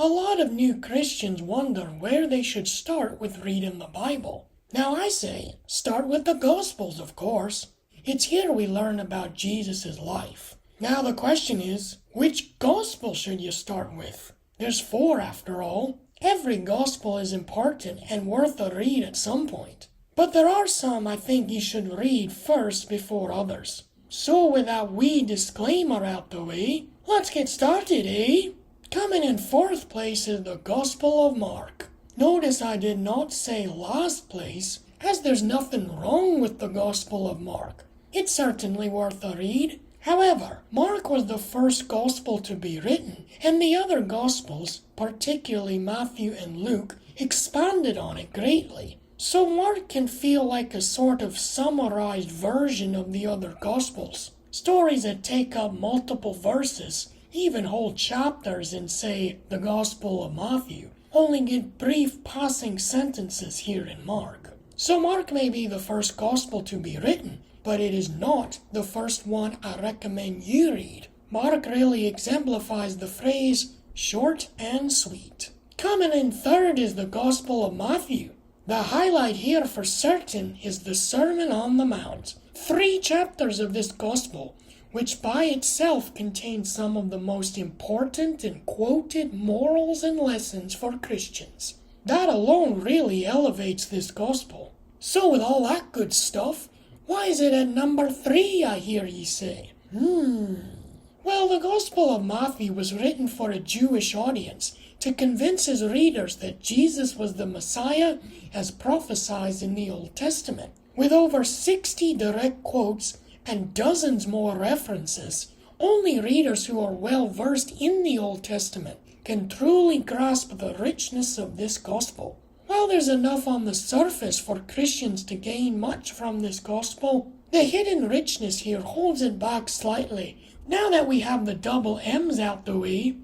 A lot of new Christians wonder where they should start with reading the Bible. Now I say, start with the Gospels, of course. It's here we learn about Jesus' life. Now the question is, which Gospel should you start with? There's 4 after all. Every Gospel is important and worth a read at some point. But there are some I think you should read first before others. So with that wee disclaimer out the way, let's get started, eh? Coming in 4th place is the Gospel of Mark. Notice I did not say last place, as there's nothing wrong with the Gospel of Mark. It's certainly worth a read. However, Mark was the first Gospel to be written, and the other Gospels, particularly Matthew and Luke, expanded on it greatly. So Mark can feel like a sort of summarized version of the other Gospels. Stories that take up multiple verses, even whole chapters in, say, the Gospel of Matthew, only get brief passing sentences here in Mark. So Mark may be the first Gospel to be written, but it is not the first one I recommend you read. Mark really exemplifies the phrase, short and sweet. Coming in 3rd is the Gospel of Matthew. The highlight here for certain is the Sermon on the Mount. 3 chapters of this Gospel, which by itself contains some of the most important and quoted morals and lessons for Christians. That alone really elevates this Gospel. So with all that good stuff, why is it at number 3, I hear ye say? Well, the Gospel of Matthew was written for a Jewish audience to convince his readers that Jesus was the Messiah as prophesied in the Old Testament. With over 60 direct quotes and dozens more references, only readers who are well versed in the Old Testament can truly grasp the richness of this Gospel. While there's enough on the surface for Christians to gain much from this Gospel, the hidden richness here holds it back slightly. Now that we have the double M's out the way,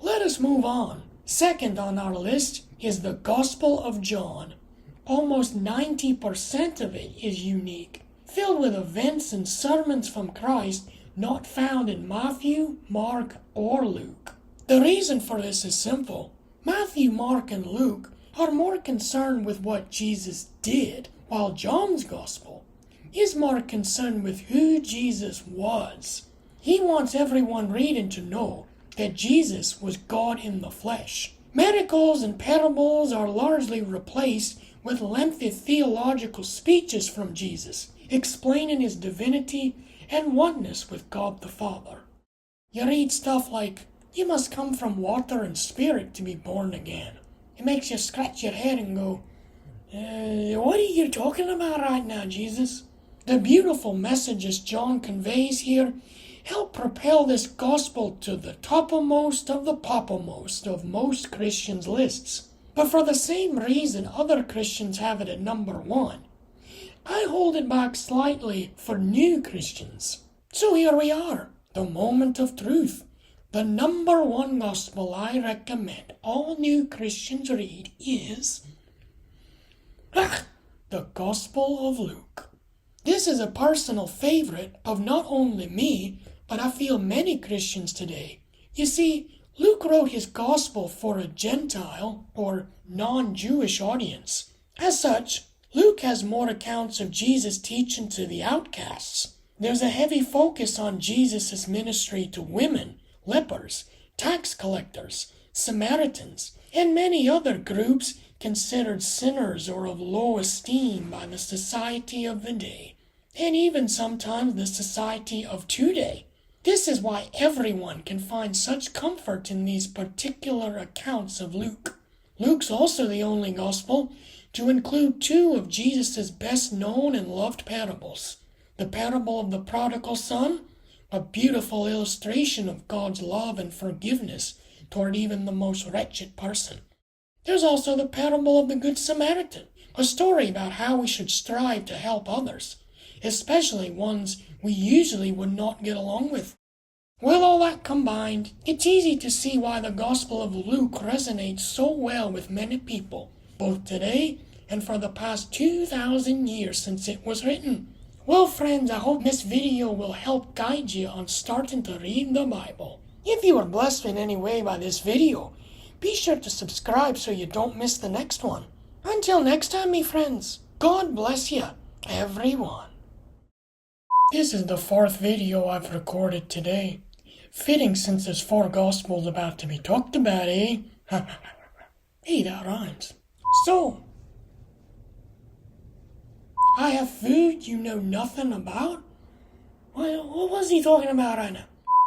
let us move on. Second on our list is the Gospel of John. Almost 90% of it is unique, filled with events and sermons from Christ not found in Matthew, Mark, or Luke. The reason for this is simple. Matthew, Mark, and Luke are more concerned with what Jesus did, while John's Gospel is more concerned with who Jesus was. He wants everyone reading to know that Jesus was God in the flesh. Miracles and parables are largely replaced with lengthy theological speeches from Jesus, explaining his divinity and oneness with God the Father. You read stuff like, you must come from water and spirit to be born again. It makes you scratch your head and go, what are you talking about right now, Jesus? The beautiful messages John conveys here help propel this Gospel to the topmost of the popmost of most Christians' lists. But for the same reason other Christians have it at number 1, I hold it back slightly for new Christians. So here we are, the moment of truth. The number 1 Gospel I recommend all new Christians read is the Gospel of Luke. This is a personal favorite of not only me, but I feel many Christians today. You see, Luke wrote his Gospel for a Gentile or non-Jewish audience. As such, Luke has more accounts of Jesus' teaching to the outcasts. There's a heavy focus on Jesus' ministry to women, lepers, tax collectors, Samaritans, and many other groups considered sinners or of low esteem by the society of the day, and even sometimes the society of today. This is why everyone can find such comfort in these particular accounts of Luke. Luke's also the only Gospel to include 2 of Jesus' best-known and loved parables. The parable of the prodigal son, a beautiful illustration of God's love and forgiveness toward even the most wretched person. There's also the parable of the Good Samaritan, a story about how we should strive to help others, especially ones we usually would not get along with. With all that combined, it's easy to see why the Gospel of Luke resonates so well with many people, both today and for the past 2,000 years since it was written. Well, friends, I hope this video will help guide you on starting to read the Bible. If you were blessed in any way by this video, Be sure to subscribe so you don't miss the next one. Until next time, me friends, God bless you, everyone. This is the 4th video I've recorded today. Fitting since there's 4 Gospels about to be talked about, eh? Hey, that rhymes. So, I have food you know nothing about? What was he talking about right now?